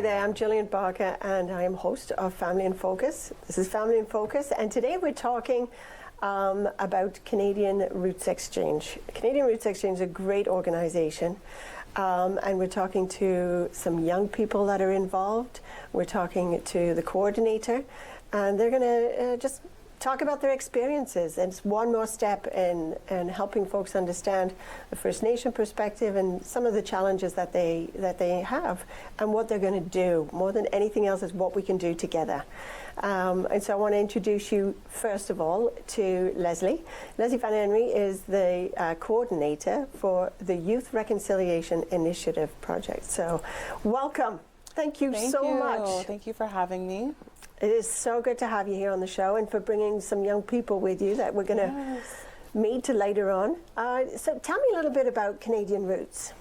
Hi there, I'm Gillian Barker and I am host of Family in Focus. This is Family in Focus, and today we're talking about Canadian Roots Exchange. Canadian Roots Exchange is a great organization, and we're talking to some young people that are involved. We're talking to the coordinator, and they're going to just talk about their experiences. And it's one more step in helping folks understand the First Nation perspective and some of the challenges that they have and what they're going to do. More than anything else is what we can do together. And so I want to introduce you first of all to Leslie. Leslie Van Henry is the coordinator for the Youth Reconciliation Initiative project. So welcome. Thank you so much. Thank you for having me. It is so good to have you here on the show and for bringing some young people with you that we're going to meet later on. So tell me a little bit about Canadian Roots.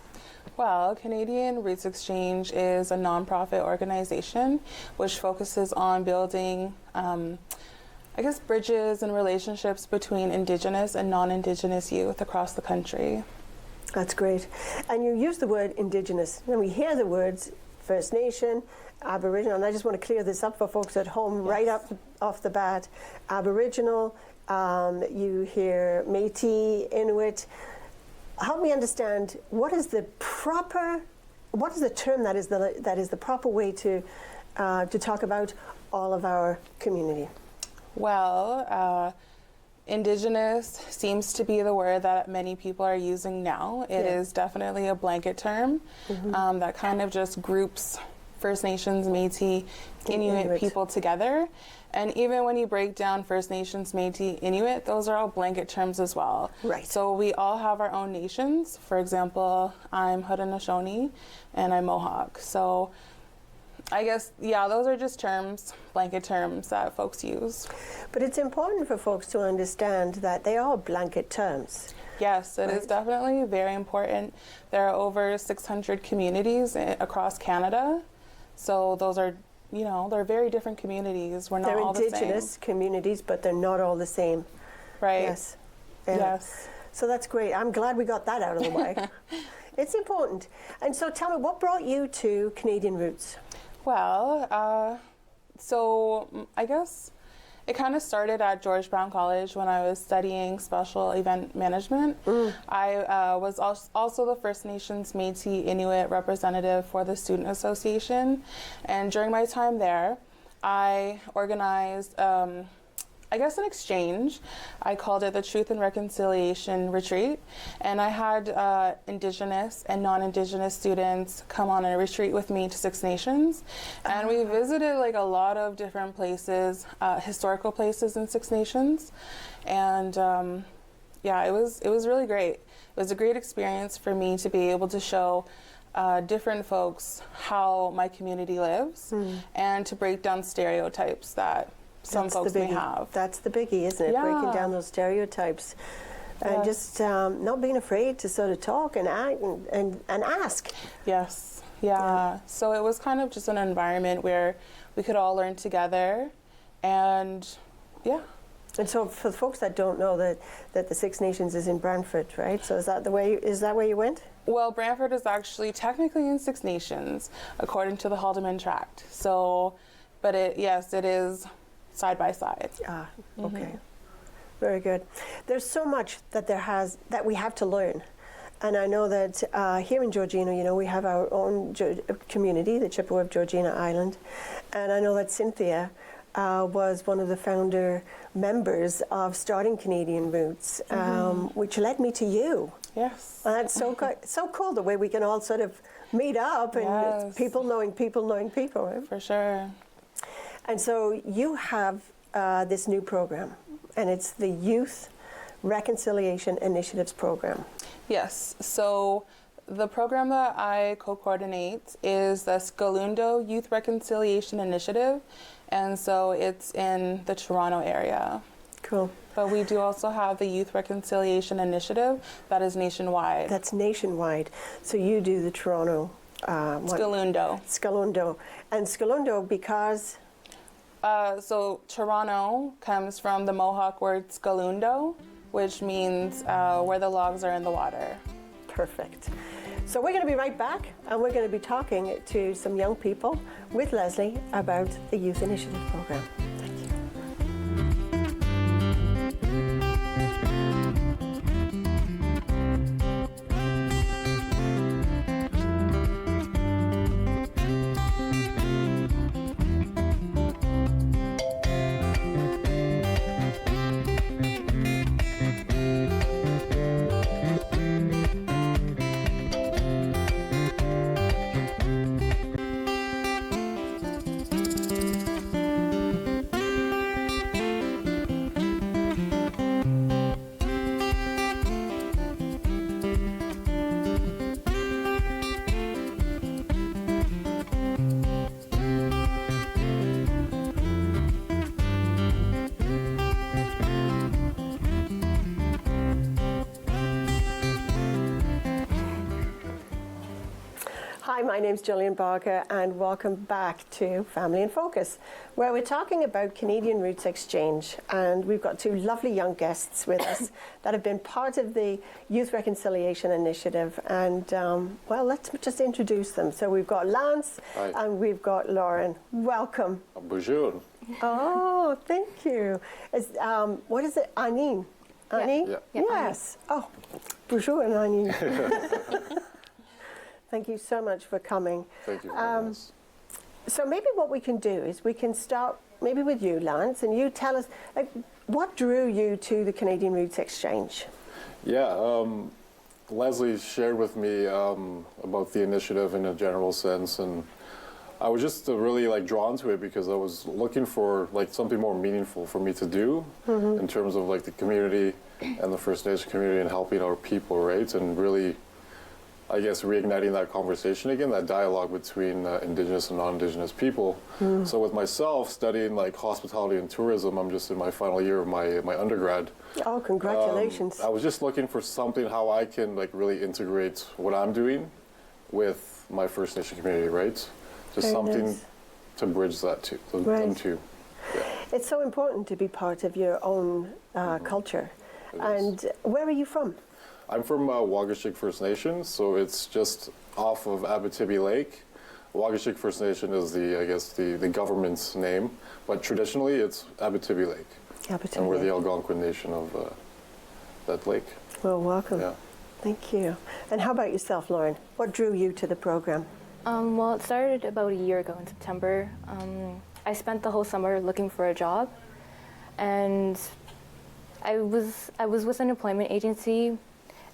Well, Canadian Roots Exchange is a nonprofit organization which focuses on building, bridges and relationships between Indigenous and non-Indigenous youth across the country. That's great. And you use the word Indigenous. When we hear the words First Nation, Aboriginal, and I just want to clear this up for folks at home right up off the bat. Aboriginal, you hear Métis, Inuit. Help me understand, what is the term that is the proper way to talk about all of our community? Well, Indigenous seems to be the word that many people are using now. It is definitely a blanket term that kind of just groups First Nations, Métis, Inuit people together. And even when you break down First Nations, Métis, Inuit, those are all blanket terms as well. Right. So we all have our own nations. For example, I'm Haudenosaunee and I'm Mohawk. So I guess, those are just terms, blanket terms that folks use. But it's important for folks to understand that they are blanket terms. Yes, it is definitely very important. There are over 600 communities across Canada. So those are, they're very different communities. We're not all the same. They're Indigenous communities, but they're not all the same. Right. Yes. Yes. So that's great. I'm glad we got that out of the way. It's important. And so tell me, what brought you to Canadian Roots? Well, so I guess it kind of started at George Brown College when I was studying special event management. I was also the First Nations Métis Inuit representative for the Student Association. And during my time there, I organized an exchange. I called it the Truth and Reconciliation Retreat. And I had Indigenous and non-Indigenous students come on a retreat with me to Six Nations. And we visited a lot of different places, historical places in Six Nations. And it was really great. It was a great experience for me to be able to show different folks how my community lives and to break down stereotypes that some folks may have. That's the biggie, isn't it? Yeah. Breaking down those stereotypes and just not being afraid to sort of talk and act and ask. Yes. Yeah. So it was kind of just an environment where we could all learn together, and And so for the folks that don't know that the Six Nations is in Brantford, right? So is that where you went? Well, Brantford is actually technically in Six Nations according to the Haldeman Tract. So, but it is side by side. Okay. Very good. There's so much that we have to learn. And I know that here in Georgina, we have our own community, the Chippewa of Georgina Island. And I know that Cynthia was one of the founder members of starting Canadian Roots, which led me to you. Yes. And that's so cool, the way we can all sort of meet up and people knowing people knowing people. Right? For sure. And so you have this new program, and it's the Youth Reconciliation Initiatives program. Yes. So the program that I co-coordinate is the Skalundo Youth Reconciliation Initiative, and so it's in the Toronto area. Cool. But we do also have the Youth Reconciliation Initiative that is nationwide. That's nationwide. So you do the Toronto Skalundo. Skalundo. And Skalundo because... So Toronto comes from the Mohawk word Skalundo, which means where the logs are in the water. Perfect. So we're going to be right back, and we're going to be talking to some young people with Leslie about the Youth Initiative Program. Thank you. Hi, my name's Gillian Barker, and welcome back to Family in Focus, where we're talking about Canadian Roots Exchange. And we've got two lovely young guests with us that have been part of the Youth Reconciliation Initiative. And, well, let's just introduce them. So we've got Lance. Hi. And we've got Lauren. Welcome. Bonjour. Oh, thank you. What is it? Anine? Anine? Yeah. Yeah, Yes. Oh, bonjour, Anine. Thank you so much for coming. Thank you for having us. So maybe what we can do is we can start maybe with you, Lance, and you tell us, like, what drew you to the Canadian Roots Exchange? Yeah, Leslie shared with me about the initiative in a general sense, and I was just really drawn to it because I was looking for something more meaningful for me to do in terms of the community and the First Nation community and helping our people, right? And really, I guess, reigniting that conversation again, that dialogue between Indigenous and non-Indigenous people. So with myself studying hospitality and tourism, I'm just in my final year of my undergrad. Oh, congratulations. I was just looking for something how I can really integrate what I'm doing with my First Nation community, right? Just Very something nice. to bridge that to them Right. two. Yeah. It's so important to be part of your own culture. It is. And where are you from? I'm from Wagashik First Nation, so it's just off of Abitibi Lake. Wagashik First Nation is the government's name, but traditionally it's Abitibi Lake. Abitibi. And we're the Algonquin Nation of that lake. Well, welcome. Yeah. Thank you. And how about yourself, Lauren? What drew you to the program? Well, it started about a year ago in September. I spent the whole summer looking for a job, and I was with an employment agency,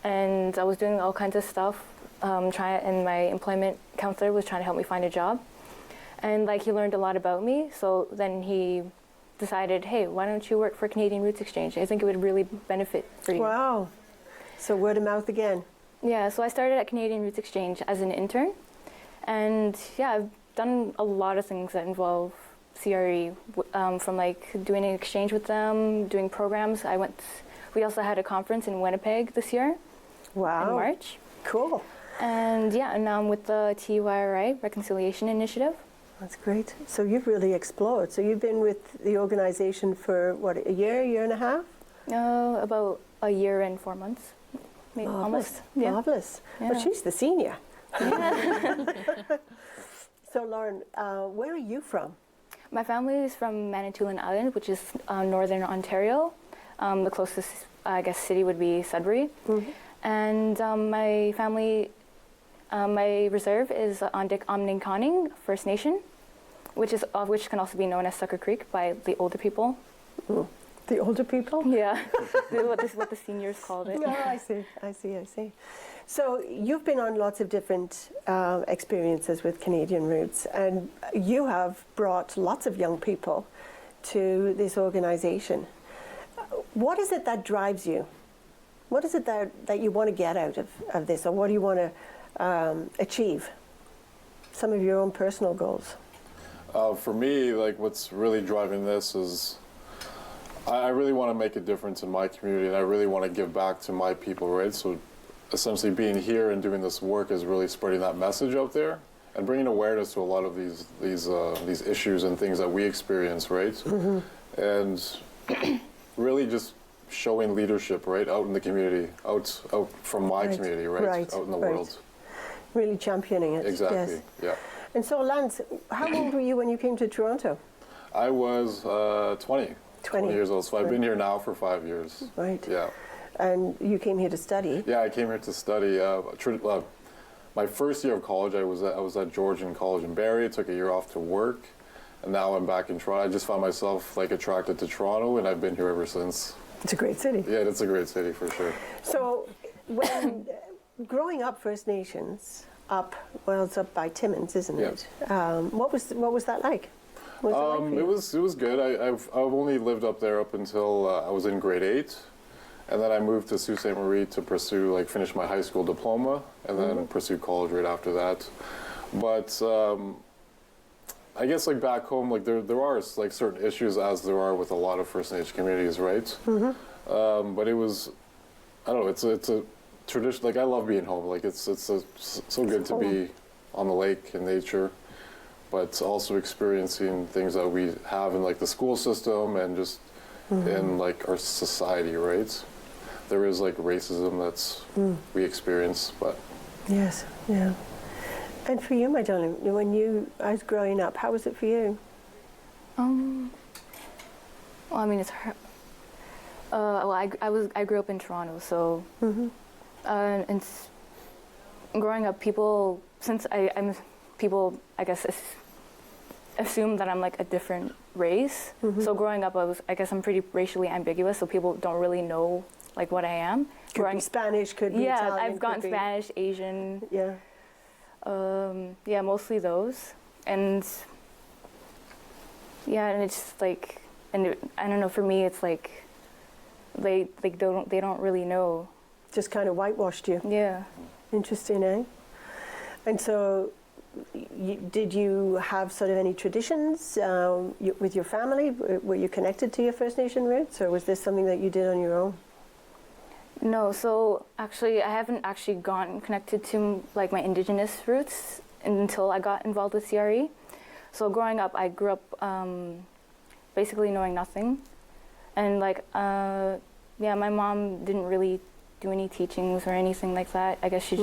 and I was doing all kinds of stuff. And my employment counselor was trying to help me find a job, and he learned a lot about me. So then he decided, hey, why don't you work for Canadian Roots Exchange? I think it would really benefit for you. Wow. So word of mouth again. Yeah, so I started at Canadian Roots Exchange as an intern. And yeah, I've done a lot of things that involve CRE, from doing an exchange with them, doing programs. We also had a conference in Winnipeg this year Wow. in March. Cool. And yeah, and now I'm with the TYRI Reconciliation Initiative. That's great. So you've really explored. So you've been with the organization for what, a year and a half? About a year and 4 months, maybe almost. Yeah. Marvelous. Yeah. But she's the senior. So Lauren, where are you from? My family is from Manitoulin Island, which is northern Ontario. The closest, I guess, city would be Sudbury. Mm-hmm. And my family, my reserve is Omninconning First Nation, which can also be known as Sucker Creek by the older people. Mm. The older people? Yeah, what the seniors called it. No, I see. So you've been on lots of different experiences with Canadian Roots, and you have brought lots of young people to this organization. What is it that drives you? What is it that you want to get out of this, or what do you want to achieve? Some of your own personal goals. For me, what's really driving this is I really want to make a difference in my community, and I really want to give back to my people, right? So essentially being here and doing this work is really spreading that message out there and bringing awareness to a lot of these issues and things that we experience, right? Mm-hmm. And really just showing leadership, right, out in the community, out from my community, right, out in the world. Really championing it. Exactly. Yes. Yeah. And so, Lance, how old were you when you came to Toronto? I was 20 20 years old. So I've been here now for 5 years. Right. Yeah. And you came here to study. Yeah, I came here to study. My first year of college, I was at Georgian College in Barrie. I took a year off to work, and now I'm back in Toronto. I just found myself like attracted to Toronto, and I've been here ever since. It's a great city. Yeah, it's a great city for sure. So, when growing up First Nations, it's up by Timmins, isn't Yeah. it? What was that like? What was it like for you? It was good. I've only lived up there up until I was in grade 8, and then I moved to Sault Ste. Marie to pursue finish my high school diploma, and then pursue college right after that. But I guess back home, there are certain issues as there are with a lot of First Nation communities, right? But it was, I don't know. It's a tradition. I love being home. It's so good to be on the lake in nature, but also experiencing things that we have in the school system and just in our society, right? There is racism that's we experience, but Yes, yeah. And for you, my darling, when you I was growing up, how was it for you? Well, I mean, it's hard. I grew up in Toronto, so and growing up, people I guess assume that I'm a different race. So growing up, I'm pretty racially ambiguous, so people don't really know what I am. Could be Spanish, could be yeah, Italian. I've gotten Spanish, Asian. Yeah. Yeah, mostly those, and yeah, and it's I don't know. For me, it's they don't really know. Just kind of whitewashed you. Yeah. Interesting, eh? And so, did you have sort of any traditions with your family? Were you connected to your First Nation roots, or was this something that you did on your own? No, so actually, I haven't actually gotten connected to my Indigenous roots until I got involved with CRE. So growing up, I grew up basically knowing nothing, and my mom didn't really do any teachings or anything like that. I guess she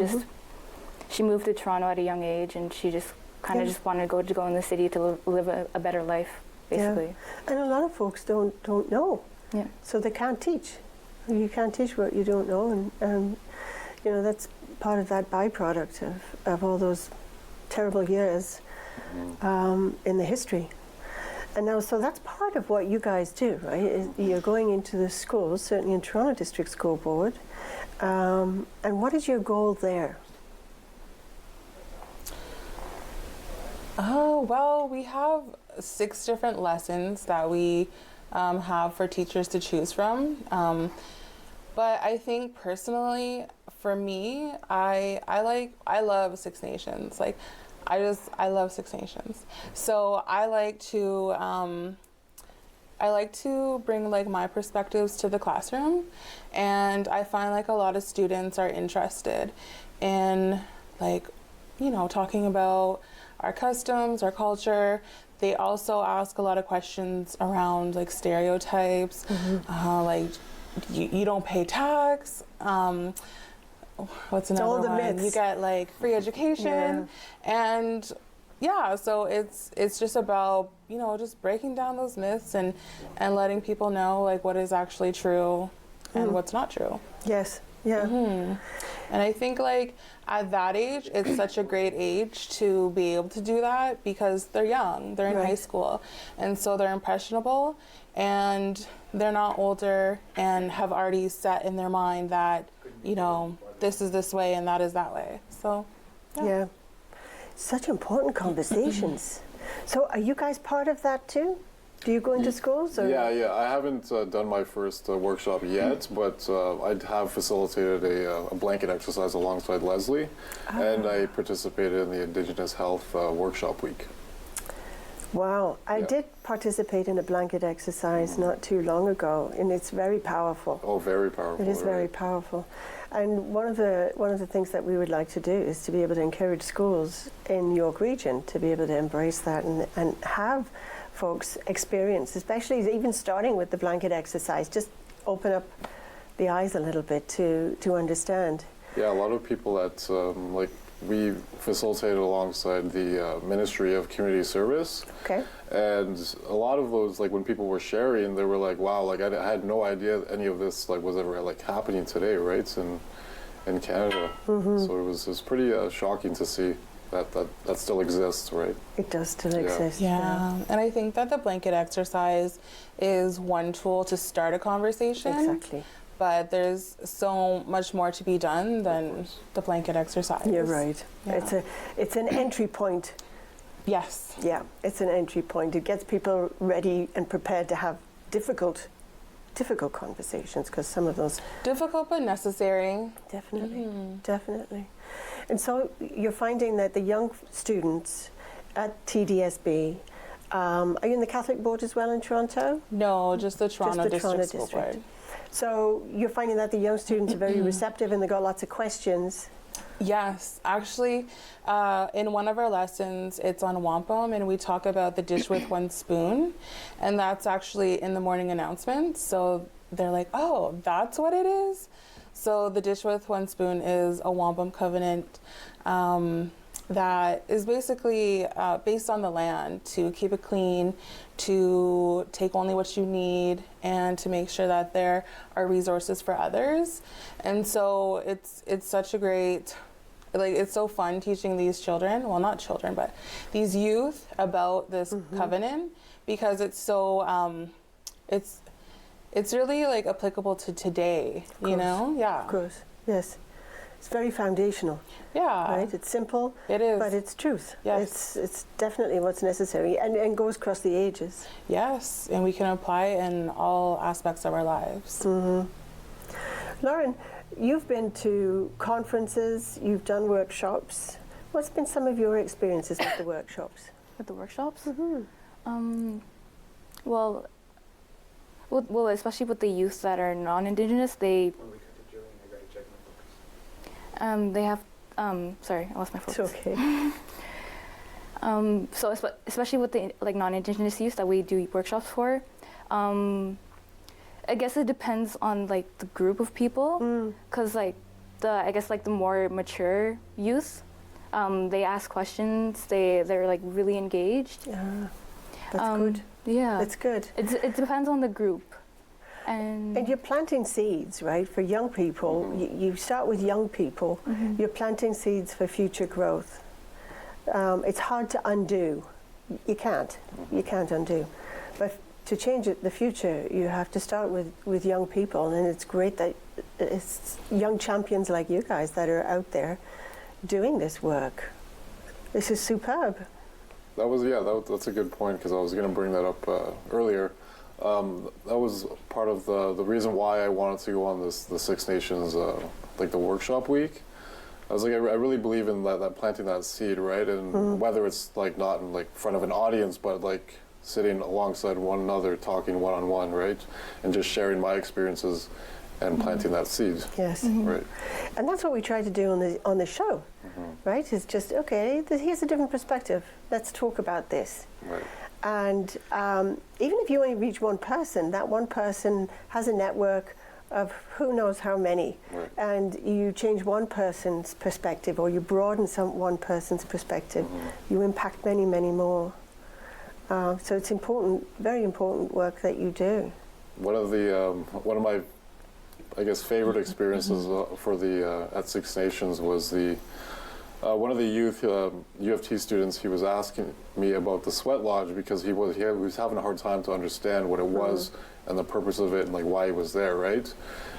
moved to Toronto at a young age, and she just kind of just wanted to go in the city to live a better life, basically. Yeah. And a lot of folks don't know. Yeah. So they can't teach. You can't teach what you don't know, and that's part of that byproduct of all those terrible years in the history. And now, so that's part of what you guys do, right? You're going into the schools, certainly in Toronto District School Board. And what is your goal there? Well, we have 6 different lessons that we have for teachers to choose from. But I think personally, for me, I love Six Nations. I love Six Nations. So I like to bring my perspectives to the classroom, and I find a lot of students are interested in talking about our customs, our culture. They also ask a lot of questions around stereotypes, you don't pay tax. What's another all the one? myths. You get free education, and yeah. So it's just about just breaking down those myths and letting people know what is actually true and what's not true. Yes. Yeah. And I think at that age, it's such a great age to be able to do that because they're young, they're in high school, and so they're impressionable, and they're not older and have already set in their mind that this is this way and that is that way. So Yeah. Such important conversations. So are you guys part of that too? Do you go into schools? Or? Yeah. I haven't done my first workshop yet, but I have facilitated a blanket exercise alongside Leslie, and I participated in the Indigenous Health Workshop Week. Wow. I did participate in a blanket exercise not too long ago, and it's very powerful. Oh, very powerful. It is very powerful. And one of the things that we would like to do is to be able to encourage schools in York Region to be able to embrace that and have folks experience, especially even starting with the blanket exercise, just open up the eyes a little bit to understand. Yeah, a lot of people at we facilitated alongside the Ministry of Community Service. Okay. And a lot of those, like when people were sharing, they were like, "Wow, like I had no idea any of this like was ever like happening today, right?" In Canada. So it was pretty shocking to see that still exists, right? It does still Yeah. exist. Yeah, and I think that the blanket exercise is one tool to start a conversation. Exactly. But there's so much more to be done than the blanket exercise. You're right. Yeah. It's an entry point. Yes. Yeah, it's an entry point. It gets people ready and prepared to have difficult conversations, because some of those Difficult but necessary. definitely. And so you're finding that the young students at TDSB, are you in the Catholic board as well in Toronto? No, just the Toronto District School District. Board. So you're finding that the young students are very receptive and they've got lots of questions. Yes, actually, in one of our lessons, it's on wampum, and we talk about the dish with one spoon, and that's actually in the morning announcements. So they're like, "Oh, that's what it is." So the dish with one spoon is a wampum covenant that is basically based on the land to keep it clean, to take only what you need, and to make sure that there are resources for others. And so it's such a great, like, it's so fun teaching these children, well, not children, but these youth about this covenant, because it's so it's really like applicable to today, you know? Yeah. Of course, yes. It's very foundational, Yeah. right? It's simple, It is. but it's truth. Yes. It's definitely what's necessary and goes across the ages. Yes, and we can apply it in all aspects of our lives. Lauren, you've been to conferences, you've done workshops. What's been some of your experiences with the workshops? With the workshops? Well, especially with the youth that are non-Indigenous, they have, sorry, I lost my It's focus. okay. So especially with the non-Indigenous youth that we do workshops for, I guess it depends on like the group of people, because the more mature youth, they ask questions, they're like really engaged. Yeah, that's good. Yeah, That's good. it depends on the group, And you're planting seeds, right, for young people. You start with young people. You're planting seeds for future growth. It's hard to undo. You can't undo. But to change the future, you have to start with young people. And it's great that it's young champions like you guys that are out there doing this work. This is superb. That's a good point, because I was going to bring that up earlier. That was part of the reason why I wanted to go on the Six Nations, like the workshop week. I was like, I really believe in that planting that seed, right? And whether it's like not in like front of an audience, but like sitting alongside one another, talking one-on-one, right? And just sharing my experiences and planting that seed. Yes. Right. And that's what we try to do on the show, right? It's just, okay, here's a different perspective. Let's talk about this. Right. And even if you only reach one person, that one person has a network of who knows how many. Right. And you change one person's perspective, or you broaden one person's perspective, you impact many, many more. So it's important, very important work that you do. One of my, I guess, favorite experiences for the at Six Nations was one of the youth U of T students. He was asking me about the sweat lodge, because he was having a hard time to understand what it was and the purpose of it and like why he was there, right?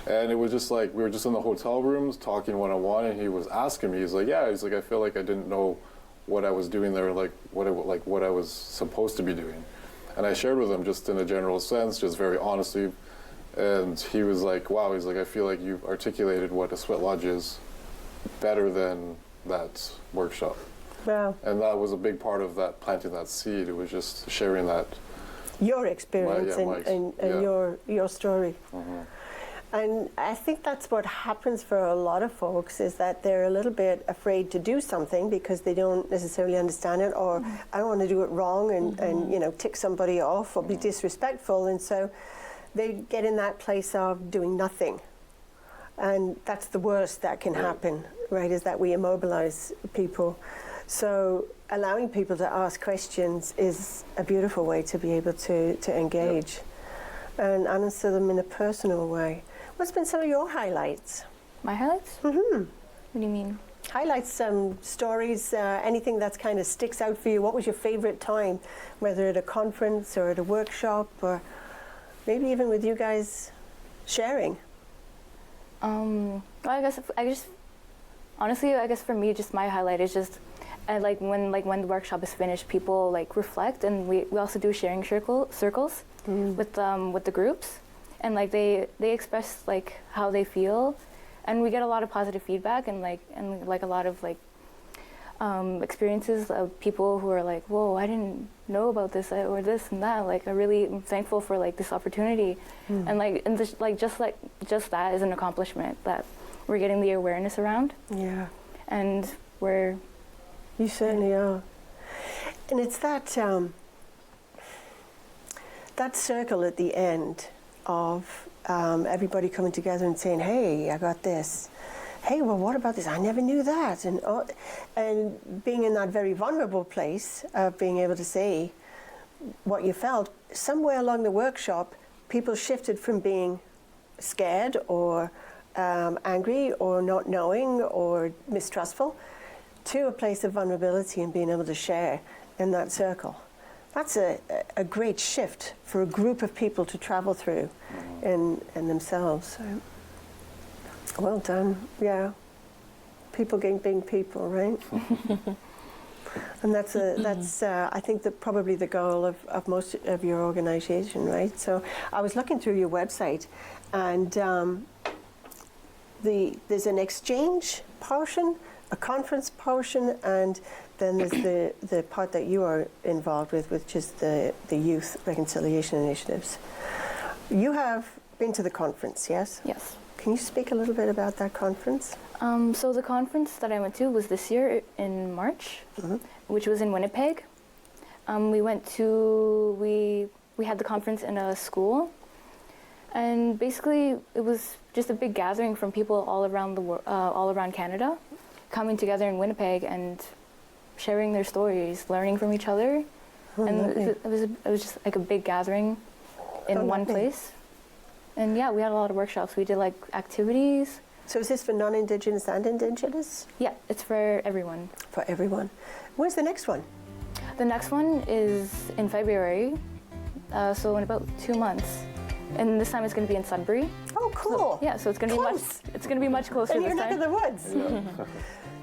And it was just like we were just in the hotel rooms talking one-on-one, and he was asking me. He's like, I feel like I didn't know what I was doing there, like what I was supposed to be doing. And I shared with him just in a general sense, just very honestly. And he was like, wow, he's like, I feel like you've articulated what a sweat lodge is better than that workshop. Wow. And that was a big part of that, planting that seed. It was just sharing that. Your experience and yeah. your story. And I think that's what happens for a lot of folks, is that they're a little bit afraid to do something because they don't necessarily understand it, or I don't want to do it wrong and tick somebody off or be disrespectful, and so they get in that place of doing nothing. And that's the worst that can happen, right, is that we immobilize people. So allowing people to ask questions is a beautiful way to be able to engage and answer them in a personal way. What's been some of your highlights? My highlights? Mm-hmm. What do you mean? Highlights, some stories, anything that's kind of sticks out for you. What was your favorite time, whether at a conference or at a workshop, or maybe even with you guys sharing? Well, I guess honestly, I guess for me, just my highlight is just when the workshop is finished, people like reflect, and we also do sharing circles with the groups, and like they express like how they feel, and we get a lot of positive feedback and a lot of like experiences of people who are like, whoa, I didn't know about this or this and that. Like, I really am thankful for like this opportunity, and just that is an accomplishment that we're getting the awareness around. Yeah, and you certainly are, and it's that that circle at the end of everybody coming together and saying, "Hey, I got this." Hey, well, what about this? I never knew that. And being in that very vulnerable place of being able to say what you felt, somewhere along the workshop, people shifted from being scared or angry or not knowing or mistrustful to a place of vulnerability and being able to share in that circle. That's a great shift for a group of people to travel through in themselves. So. Well done, yeah. People being people, right? And that's I think that probably the goal of most of your organization, right? So I was looking through your website, and there's an exchange portion, a conference portion, and then there's the part that you are involved with, which is the Youth Reconciliation Initiatives. You have been to the conference, yes? yes. Can you speak a little bit about that conference? So the conference that I went to was this year in March, which was in Winnipeg. We had the conference in a school, and basically it was just a big gathering from people all around all around Canada, coming together in Winnipeg and sharing their stories, learning from each other, and it was just like a big gathering in one place. And yeah, we had a lot of workshops. We did like activities. So is this for non-Indigenous and Indigenous? Yeah, it's for everyone. For everyone. Where's the next one? The next one is in February, so in about 2 months. And this time it's going to be in Sudbury. Oh, cool. So it's going to be much closer in this your time. neck of the woods. Yeah.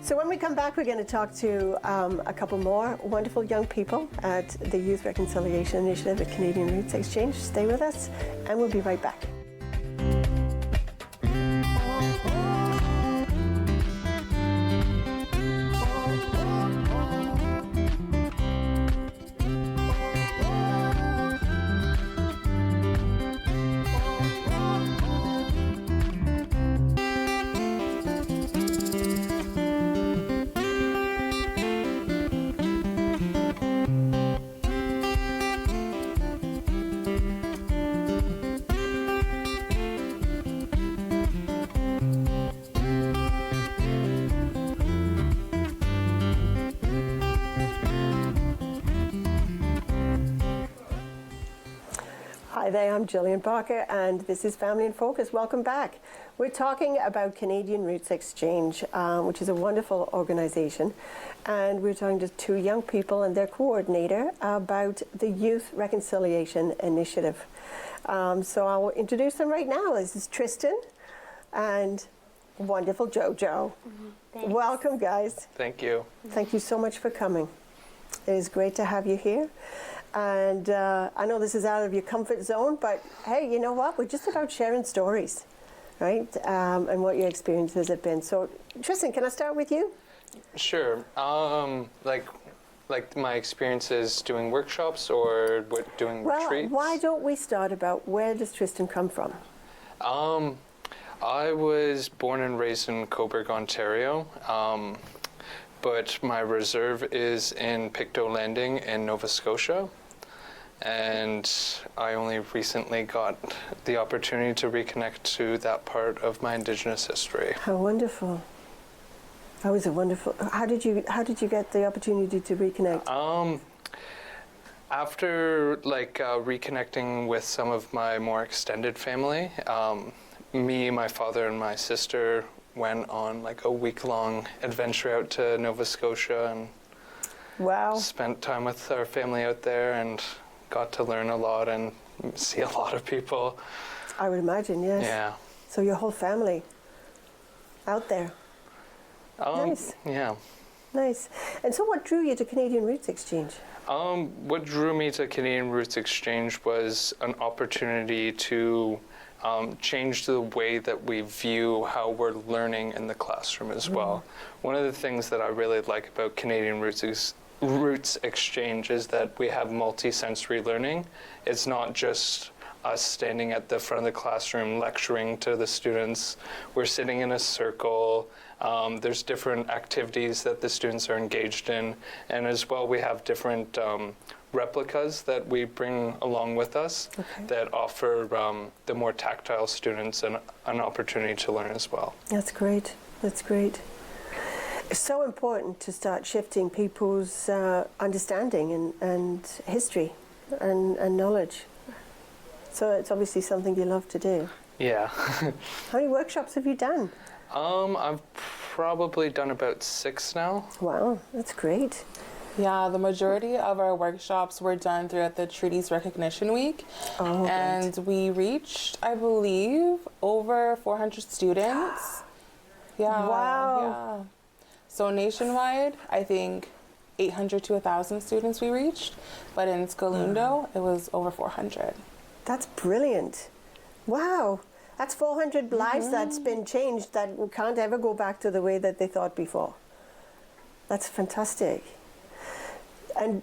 So when we come back, we're going to talk to a couple more wonderful young people at the Youth Reconciliation Initiative at Canadian Roots Exchange. Stay with us, and we'll be right back. Hi there, I'm Gillian Barker, and this is Family in Focus. Welcome back. We're talking about Canadian Roots Exchange, which is a wonderful organization, and we're talking to two young people and their coordinator about the Youth Reconciliation Initiative. So I'll introduce them right now. This is Tristan and wonderful Jojo. Thanks. Welcome, guys. Thank you. Thank you so much for coming. It is great to have you here. And I know this is out of your comfort zone, but hey, you know what? We're just about sharing stories, right? And what your experiences have been. So, Tristan, can I start with you? Sure. Like my experiences doing workshops or doing retreats? Well, why don't we start about where does Tristan come from? I was born and raised in Cobourg, Ontario, but my reserve is in Pictou Landing in Nova Scotia. and I only recently got the opportunity to reconnect to that part of my Indigenous history. How wonderful. That was a wonderful. How did you get the opportunity to reconnect? After reconnecting with some of my more extended family, me, my father, and my sister went on like a week-long adventure out to Nova Scotia and Wow. spent time with our family out there and got to learn a lot and see a lot of people. I would imagine, yes. Yeah. So your whole family out there. Nice. Yeah. Nice. And so what drew you to Canadian Roots Exchange? What drew me to Canadian Roots Exchange was an opportunity to change the way that we view how we're learning in the classroom as well. One of the things that I really like about Canadian Roots Exchange is that we have multi-sensory learning. It's not just us standing at the front of the classroom lecturing to the students. We're sitting in a circle. There's different activities that the students are engaged in. And as well, we have different replicas that we bring along with us that offer the more tactile students an opportunity to learn as well. That's great. That's great. It's so important to start shifting people's understanding and history and knowledge. So it's obviously something you love to do. Yeah. How many workshops have you done? I've probably done about 6 now. Wow, that's great. Yeah, the majority of our workshops were done throughout the Treaties Recognition Week. Oh, and we reached, I believe, over 400 students. Yeah. Wow. Yeah. So nationwide, I think 800 to 1,000 students we reached. But in Skalundo, it was over 400. That's brilliant. Wow. That's 400 lives that's been changed that can't ever go back to the way that they thought before. That's fantastic. And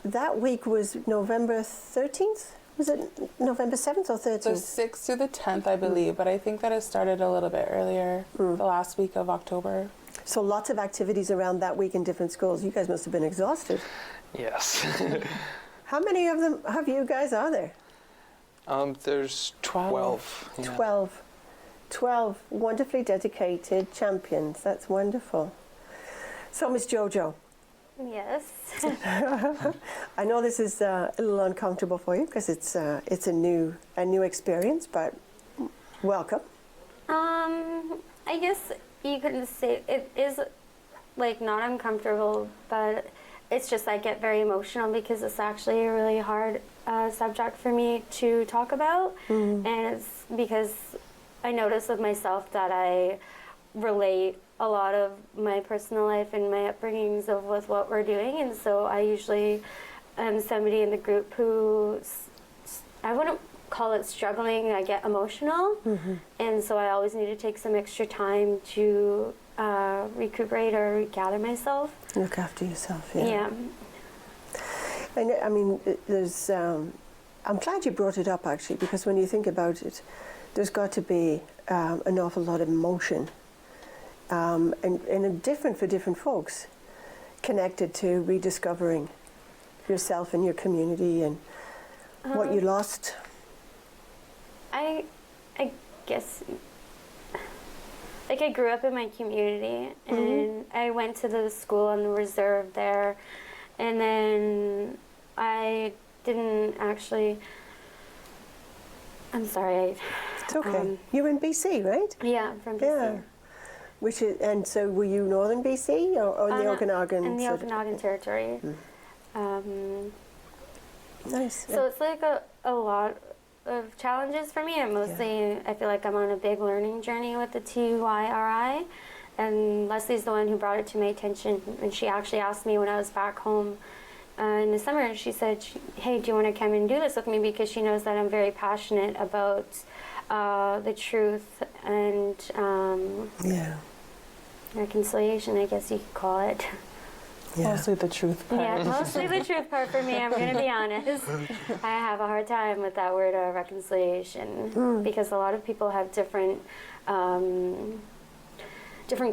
that week was November 13th? Was it November 7th or 13th? The 6th to the 10th, I believe, but I think that it started a little bit earlier, the last week of October. So lots of activities around that week in different schools. You guys must have been exhausted. Yes. How many of them of you guys are there? There's 12. Yeah. 12. 12 wonderfully dedicated champions. That's wonderful. So, Miss Jojo, Yes. I know this is a little uncomfortable for you because it's a new experience, but welcome. I guess you could say it is like not uncomfortable, but it's just I get very emotional because it's actually a really hard subject for me to talk about, and it's because I notice with myself that I relate a lot of my personal life and my upbringings with what we're doing, and so I usually am somebody in the group who I wouldn't call it struggling. I get emotional, and so I always need to take some extra time to recuperate or regather myself. Look after yourself. Yeah. And I mean, there's. I'm glad you brought it up actually, because when you think about it, there's got to be an awful lot of emotion, and different for different folks, connected to rediscovering yourself and your community and what you lost. I guess, like, I grew up in my community, and I went to the school on the reserve there, and then I didn't actually, I'm sorry. It's okay. You're in BC, right? Yeah, I'm from BC. Yeah. Which is, and so were you northern BC or in the Okanagan? In the Okanagan Territory. Nice. So it's like a lot of challenges for me, and mostly I feel like I'm on a big learning journey with the TYRI, and Leslie's the one who brought it to my attention, and she actually asked me when I was back home in the summer, and she said, hey, do you want to come and do this with me, because she knows that I'm very passionate about the truth and reconciliation, I guess you could call it. Yeah. Mostly the truth part. Yeah, mostly the truth part for me, I'm going to be honest. I have a hard time with that word reconciliation, because a lot of people have different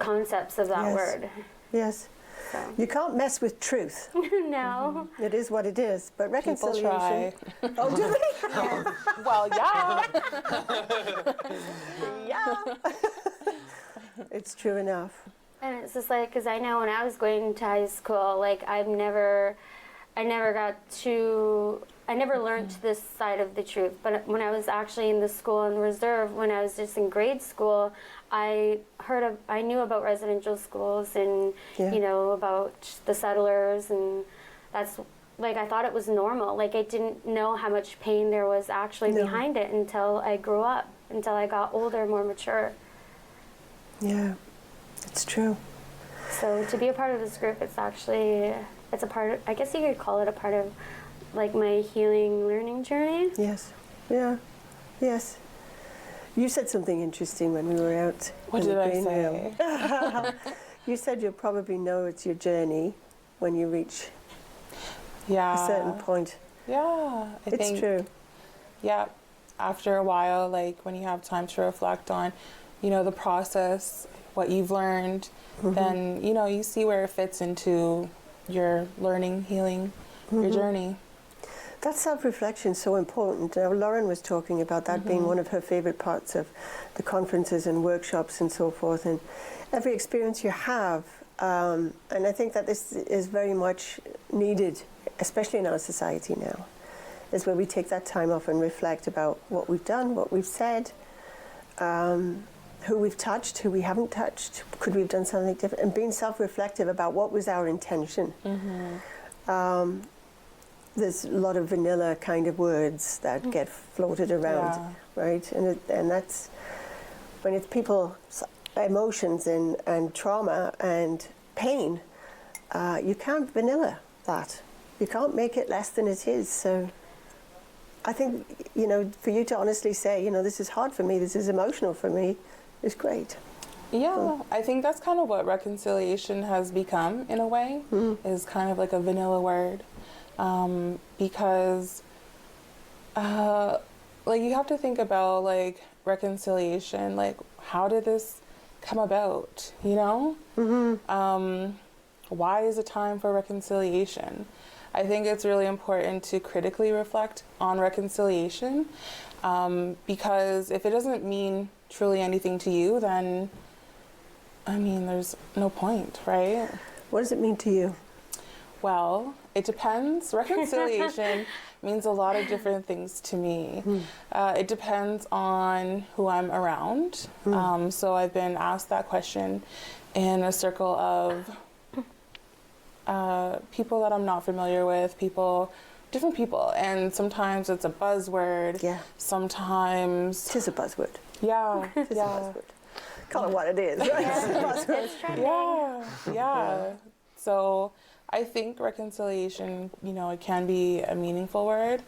concepts of that word. Yes. So You can't mess with truth. no. It is what it is. But People reconciliation. try. Oh, do they? Well, yeah. Yeah. It's true enough. And it's just like, because I know when I was going to high school, like I never learned this side of the truth. But when I was actually in the school in reserve, when I was just in grade school, I knew about residential schools and, Yeah. you know, about the settlers, and that's, like, I thought it was normal. Like, I didn't know how much pain there was actually No. behind it until I grew up, until I got older, more mature. Yeah, it's true. So to be a part of this group, it's a part of, I guess you could call it a part of, like, my healing learning journey. Yes. Yeah. Yes. You said something interesting when we were out. What in the did I green say? room. You said you'll probably know it's your journey when you reach Yeah. a certain point. Yeah. I It's think, true. Yeah. After a while, like when you have time to reflect on, you know, the process, what you've learned, then, you know, you see where it fits into your learning, healing, your journey. That self-reflection is so important. Lauren was talking about that being one of her favorite parts of the conferences and workshops and so forth. And every experience you have, and I think that this is very much needed, especially in our society now, is where we take that time off and reflect about what we've done, what we've said, who we've touched, who we haven't touched, could we have done something different, and being self-reflective about what was our intention. There's a lot of vanilla kind of words that get floated around, right? And that's when it's people's emotions and trauma and pain, you can't vanilla that. You can't make it less than it is. So I think, you know, for you to honestly say, you know, this is hard for me, this is emotional for me, is great. Yeah, I think that's kind of what reconciliation has become in a way, is kind of like a vanilla word. Because like you have to think about like reconciliation, like how did this come about, you know? Why is it time for reconciliation? I think it's really important to critically reflect on reconciliation, because if it doesn't mean truly anything to you, then I mean there's no point, right? What does it mean to you? Well, it depends. Reconciliation means a lot of different things to me. It depends on who I'm around. So I've been asked that question in a circle of people that I'm not familiar with, different people. And sometimes it's a buzzword. Yeah. Sometimes... It is a buzzword. Yeah. It is a buzzword. Call it what it is, right? It's a buzzword. It's trending. Yeah. So I think reconciliation, you know, it can be a meaningful word,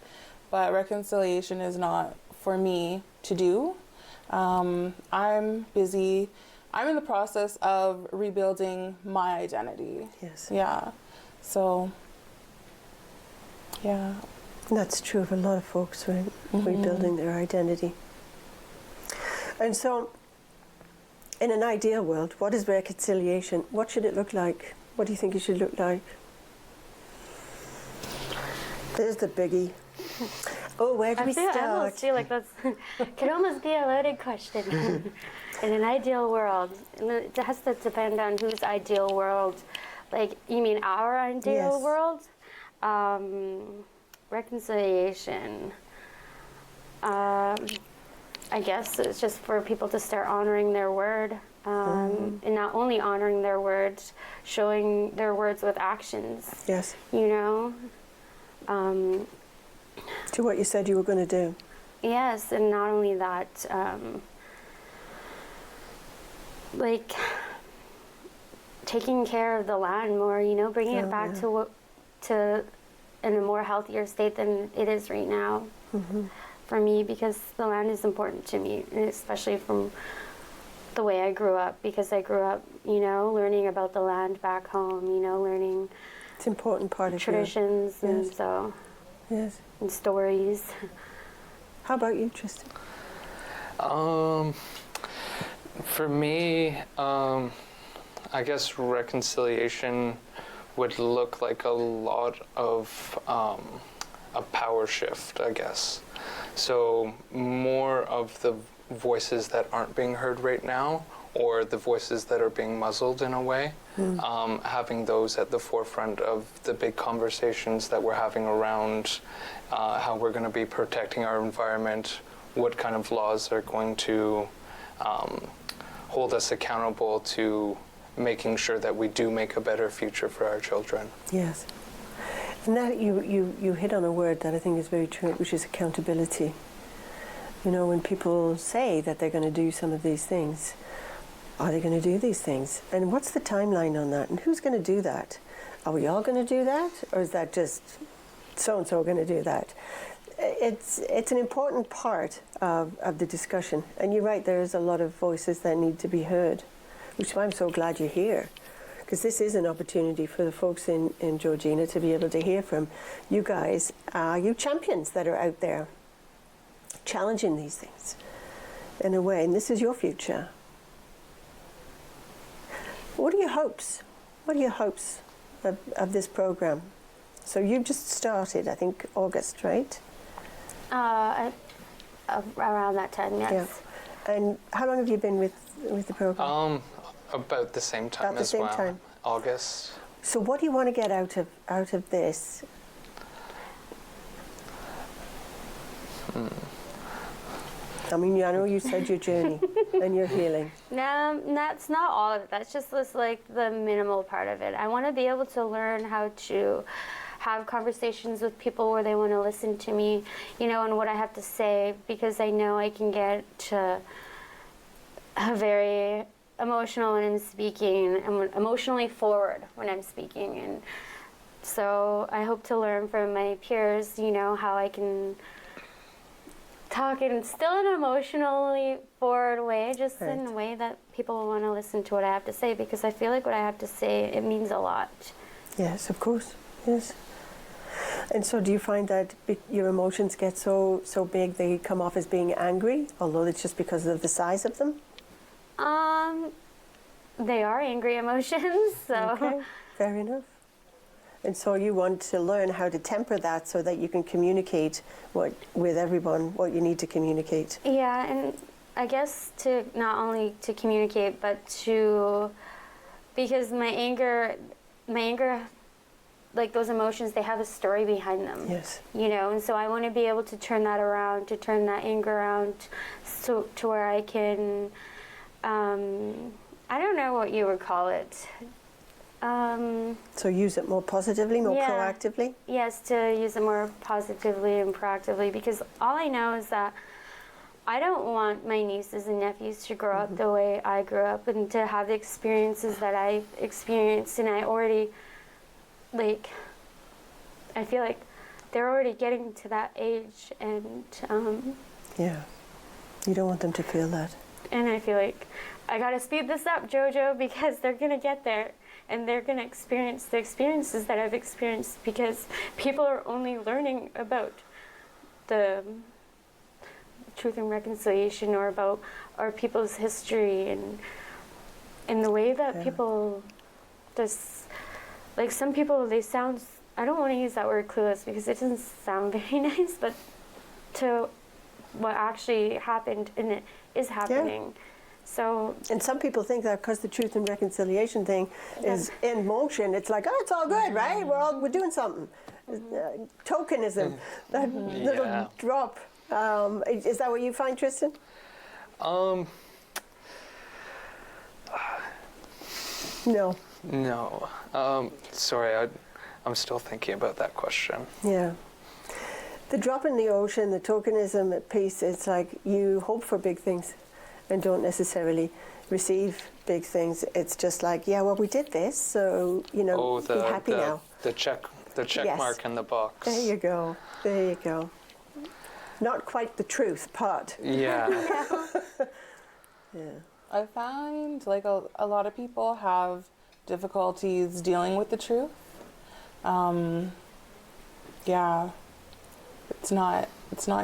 but reconciliation is not for me to do. I'm busy. I'm in the process of rebuilding my identity. Yes. Yeah. So, yeah. That's true of a lot of folks, right? Rebuilding their identity. And so, in an ideal world, what is reconciliation? What should it look like? What do you think it should look like? There's the biggie. Oh, where do we I almost start? feel like that's could almost be a loaded question. In an ideal world, and it has to depend on whose ideal world. Like, you mean our ideal Yes. world? Reconciliation. I guess it's just for people to start honoring their word, and not only honoring their words, showing their words with actions. Yes. You know. To what you said you were going to do. Yes, and not only that, like taking care of the land more, you know, bringing it back to in a more healthier state than it is right now. For me, because the land is important to me, and especially from the way I grew up, because I grew up, you know, learning about the land back home, you know, learning It's an important part of traditions and yes. so Yes. and stories. How about you, Tristan? For me, I guess reconciliation would look like a lot of a power shift, I guess. So more of the voices that aren't being heard right now, or the voices that are being muzzled in a way, having those at the forefront of the big conversations that we're having around how we're going to be protecting our environment, what kind of laws are going to hold us accountable to making sure that we do make a better future for our children. Yes. And that you hit on a word that I think is very true, which is accountability. You know, when people say that they're going to do some of these things, are they going to do these things? And what's the timeline on that? And who's going to do that? Are we all going to do that? Or is that just so-and-so going to do that? It's an important part of the discussion. And you're right, there's a lot of voices that need to be heard, which I'm so glad you're here. Because this is an opportunity for the folks in Georgina to be able to hear from you guys, you champions that are out there challenging these things in a way. And this is your future. What are your hopes? What are your hopes of this program? So you just started, I think, August, right? Around that time, yes. Yeah. And how long have you been with the program? About the same time About the as same well. time. August. So what do you want to get out of this? I mean, I know you said your journey and your healing. No, that's not all of it. That's just like the minimal part of it. I want to be able to learn how to have conversations with people where they want to listen to me, you know, and what I have to say, because I know I can get very emotional when I'm speaking and emotionally forward when I'm speaking. And so I hope to learn from my peers, you know, how I can talk in still an emotionally forward way, just in a way that people want to listen to what I have to say, because I feel like what I have to say, it means a lot. Yes, of course. Yes. And so do you find that your emotions get so big they come off as being angry, although it's just because of the size of them? They are angry emotions, so. Okay, fair enough. And so you want to learn how to temper that so that you can communicate with everyone what you need to communicate. Yeah, and I guess to not only to communicate, but because my anger, like those emotions, they have a story behind them. Yes. You know, and so I want to be able to turn that around, to turn that anger around, to where I can, I don't know what you would call it. So use it more positively, more proactively? Yes, to use it more positively and proactively, because all I know is that I don't want my nieces and nephews to grow up the way I grew up and to have the experiences that I've experienced. And I already, I feel like they're already getting to that age, and yeah, you don't want them to feel that. And I feel like I gotta speed this up, Jojo, because they're gonna get there. And they're going to experience the experiences that I've experienced, because people are only learning about the truth and reconciliation, or about our people's history, and the way that people just, like some people, they sound, I don't want to use that word clueless because it doesn't sound very nice, but to what actually happened and it is happening. Yeah. So, and some people think that because the truth and reconciliation thing is in motion, it's like, oh, it's all good, right? We're doing something. Tokenism, that little drop. Is that what you find, Tristan? No. No. Sorry, I'm still thinking about that question. Yeah. The drop in the ocean, the tokenism piece, it's like you hope for big things and don't necessarily receive big things. It's just like, yeah, well, we did this, so, you know, be happy now. The check mark in the box. There you go. There you go. Not quite the truth part. Yeah. Yeah. I find like a lot of people have difficulties dealing with the truth. Yeah, it's not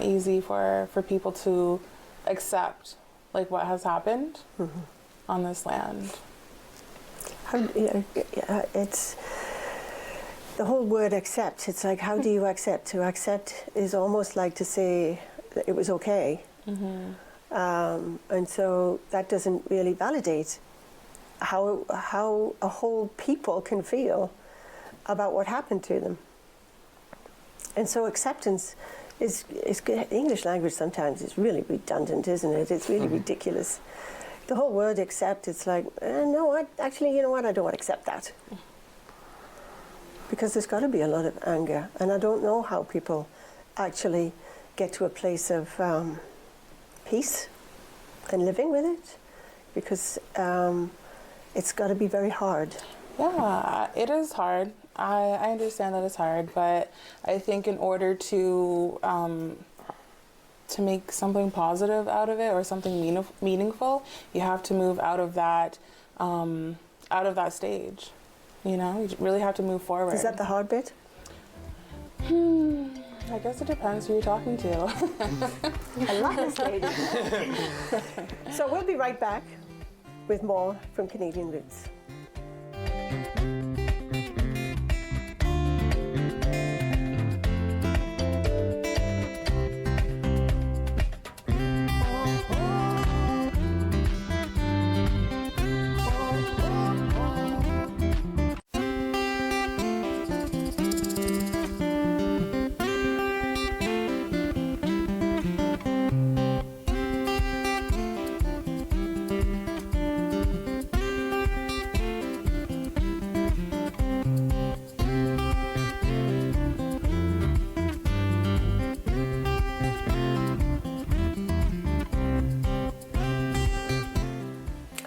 easy for people to accept like what has happened on this land. the whole word accept, it's like, how do you accept? To accept is almost like to say that it was okay. And so that doesn't really validate how a whole people can feel about what happened to them. And so acceptance is English language sometimes is really redundant, isn't it? It's really ridiculous. The whole word accept, it's like, no, actually, you know what, I don't accept that. Because there's got to be a lot of anger. And I don't know how people actually get to a place of peace and living with it. Because it's got to be very hard. Yeah, it is hard. I understand that it's hard, but I think in order to make something positive out of it or something meaningful, you have to move out of that stage. You know, you really have to move forward. Is that the hard bit? I guess it depends who you're talking to. I love this lady. So we'll be right back with more from Canadian Roots.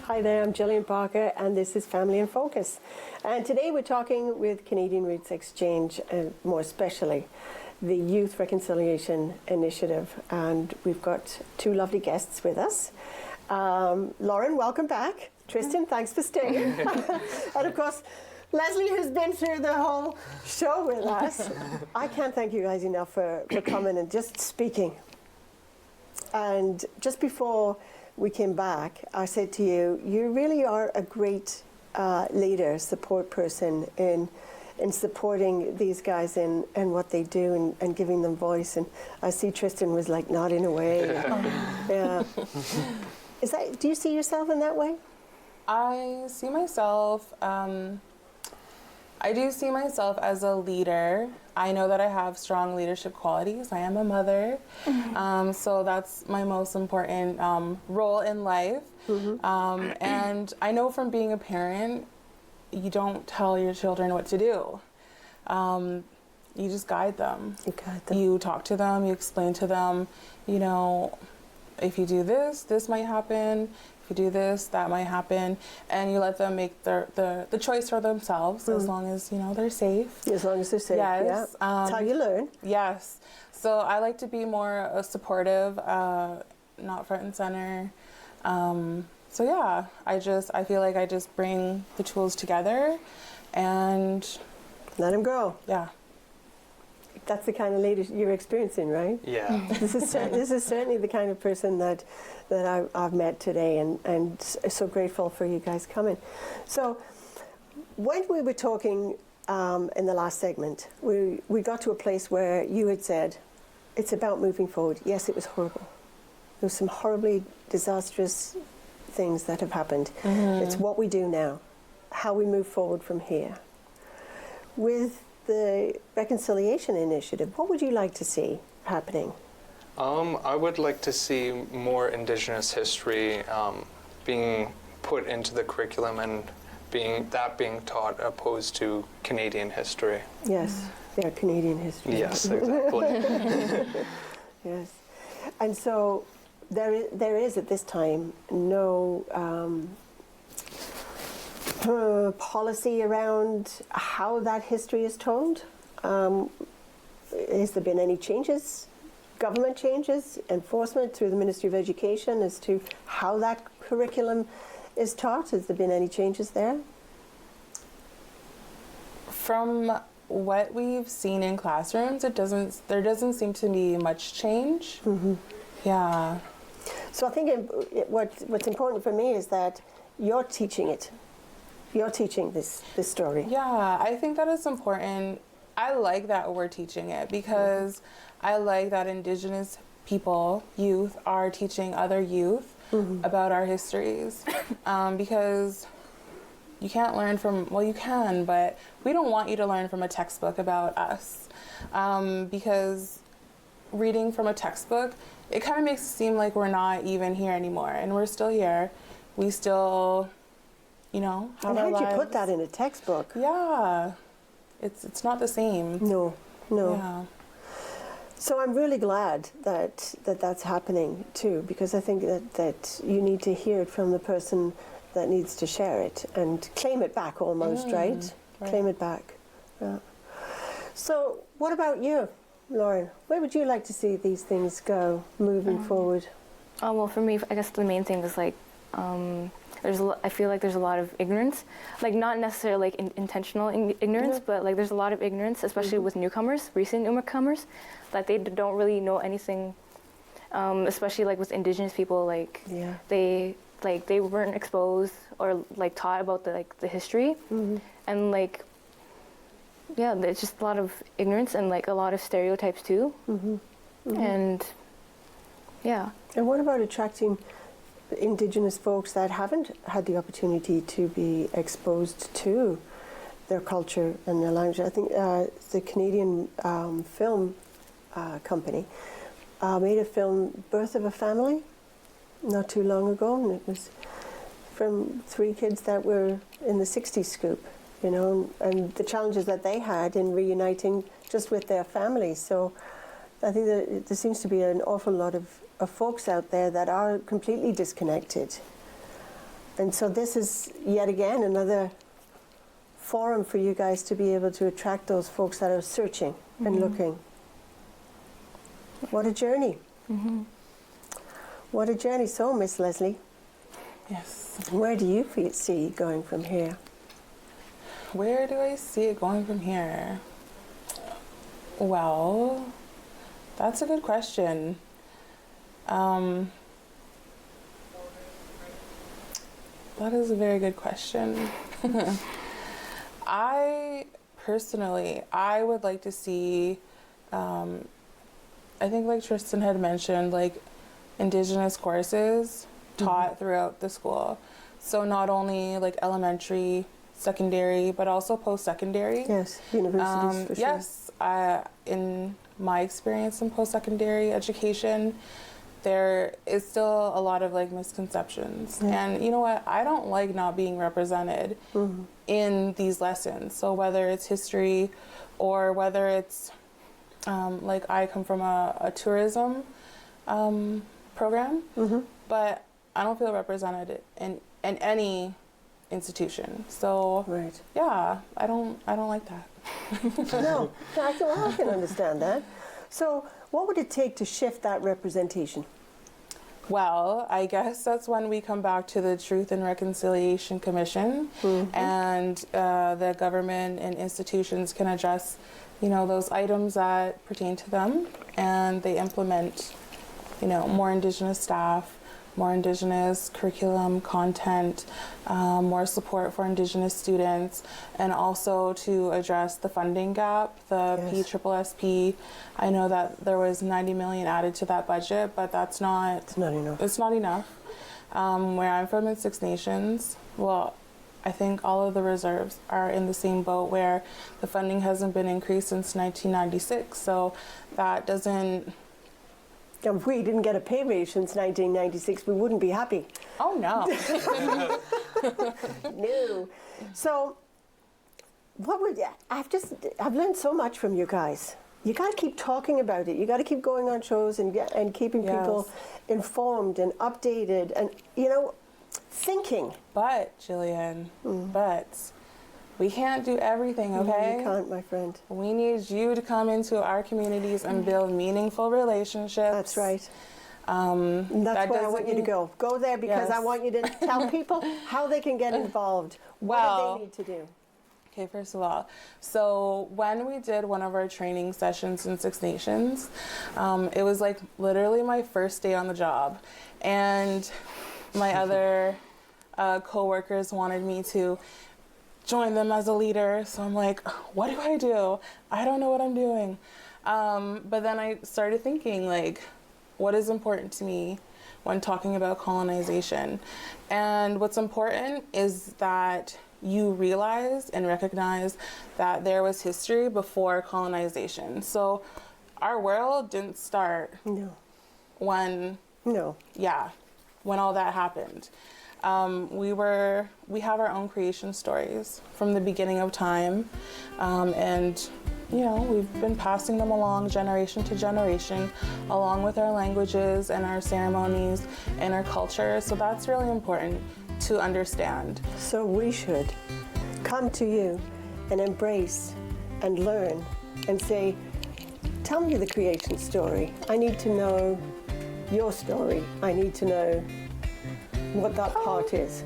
Hi there, I'm Gillian Barker, and this is Family in Focus. And today we're talking with Canadian Roots Exchange, more especially the Youth Reconciliation Initiative. And we've got two lovely guests with us. Lauren, welcome back. Tristan, thanks for staying. And of course, Leslie, who's been through the whole show with us. I can't thank you guys enough for coming and just speaking. And just before we came back, I said to you, you really are a great leader, support person in supporting these guys in what they do and giving them voice. And I see Tristan was like nodding away. Yeah. Do you see yourself in that way? I see myself, I do see myself as a leader. I know that I have strong leadership qualities. I am a mother, so that's my most important role in life. And I know from being a parent, you don't tell your children what to do. You just guide them. You guide them. You talk to them, you explain to them, you know, if you do this, this might happen. If you do this, that might happen. And you let them make the choice for themselves as long as, you know, they're safe. As long as they're safe, yes. Yeah. That's how you learn. Yes. So I like to be more supportive, not front and center. So yeah, I feel like I just bring the tools together and let them go. Yeah. That's the kind of lady you're experiencing, right? Yeah. This is certainly the kind of person that I've met today, and so grateful for you guys coming. So when we were talking in the last segment, we got to a place where you had said, it's about moving forward. Yes, it was horrible. There was some horribly disastrous things that have happened. It's what we do now, how we move forward from here. With the Reconciliation Initiative, what would you like to see happening? I would like to see more Indigenous history being put into the curriculum and being taught opposed to Canadian history. Yes, yeah, Canadian history. Yes, exactly. Yes, and so there is at this time no policy around how that history is told. Has there been any changes, government changes, enforcement through the Ministry of Education as to how that curriculum is taught? Has there been any changes there? From what we've seen in classrooms, there doesn't seem to be much change. Yeah. So I think what's important for me is that you're teaching it. you're teaching this story. Yeah, I think that it's important. I like that we're teaching it because I like that Indigenous people, youth, are teaching other youth about our histories. Because you can't learn from, well, you can, but we don't want you to learn from a textbook about us. Because reading from a textbook, it kind of makes it seem like we're not even here anymore, and we're still here. We still, you know, have And our how'd lives. you put that in a textbook? Yeah, it's not the same. No. Yeah. So I'm really glad that's happening too, because I think that you need to hear it from the person that needs to share it and claim it back almost, right? Claim it back. Yeah. So what about you, Lauren? Where would you like to see these things go moving forward? Well, for me, I guess the main thing is like, I feel like there's a lot of ignorance, like not necessarily like intentional ignorance, but like there's a lot of ignorance, especially with newcomers, recent newcomers, that they don't really know anything, especially like with Indigenous people, like they weren't exposed or like taught about the history, and like there's just a lot of ignorance and like a lot of stereotypes too, and And what about attracting Indigenous folks that haven't had the opportunity to be exposed to their culture and their language? I think the Canadian film company made a film, Birth of a Family, not too long ago, and it was from 3 kids that were in the 60s scoop, you know, and the challenges that they had in reuniting just with their families. So I think that there seems to be an awful lot of folks out there that are completely disconnected. And so this is yet again another forum for you guys to be able to attract those folks that are searching and looking. What a journey. What a journey. So, Miss Leslie, Yes. where do you see going from here? Where do I see it going from here? Well, that's a good question. That is a very good question. I personally, I would like to see, I think like Tristan had mentioned, like Indigenous courses taught throughout the school. So not only like elementary, secondary, but also post-secondary. Yes, universities for sure. Yes, in my experience in post-secondary education, there is still a lot of like misconceptions. And you know what? I don't like not being represented in these lessons. So whether it's history or whether it's like I come from a tourism program, but I don't feel represented in any institution. So yeah, I don't like that. No, I can understand that. So what would it take to shift that representation? Well, I guess that's when we come back to the Truth and Reconciliation Commission, and the government and institutions can address, you know, those items that pertain to them, and they implement, you know, more Indigenous staff, more Indigenous curriculum content, more support for Indigenous students, and also to address the funding gap, the PSSP. I know that there was 90 million added to that budget, but that's not... It's not enough. It's not enough. Where I'm from in Six Nations, well, I think all of the reserves are in the same boat where the funding hasn't been increased since 1996, so that doesn't... If we didn't get a pay raise since 1996, we wouldn't be happy. Oh, no. No. So, what would I've learned so much from you guys. You got to keep talking about it. You got to keep going on shows and keeping people informed and updated and, you know, thinking. But, Gillian, we can't do everything, okay? No, you can't, my friend. We need you to come into our communities and build meaningful relationships. That's right. And that's where I want you to go. Go there because I want you to tell people how they can get involved. What do they need to do? Okay, first of all, so when we did one of our training sessions in Six Nations, it was like literally my first day on the job. And my other co-workers wanted me to join them as a leader. So I'm like, what do I do? I don't know what I'm doing. But then I started thinking, like, what is important to me when talking about colonization? And what's important is that you realize and recognize that there was history before colonization. So our world didn't start when all that happened. We have our own creation stories from the beginning of time, and we've been passing them along generation to generation, along with our languages and our ceremonies and our culture. So that's really important to understand. So we should come to you and embrace and learn and say, tell me the creation story. I need to know your story. I need to know what that part is.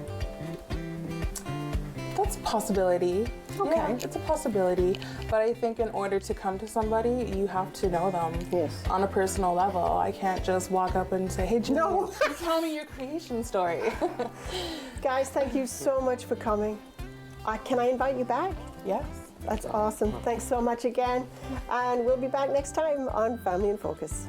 That's a possibility. Okay. Yeah, it's a possibility. But I think in order to come to somebody, you have to know them on a personal level. I can't just walk up and say, hey, Gillian, tell me your creation story. Guys, thank you so much for coming. Can I invite you back? Yes. That's awesome. Thanks so much again. And we'll be back next time on Family in Focus.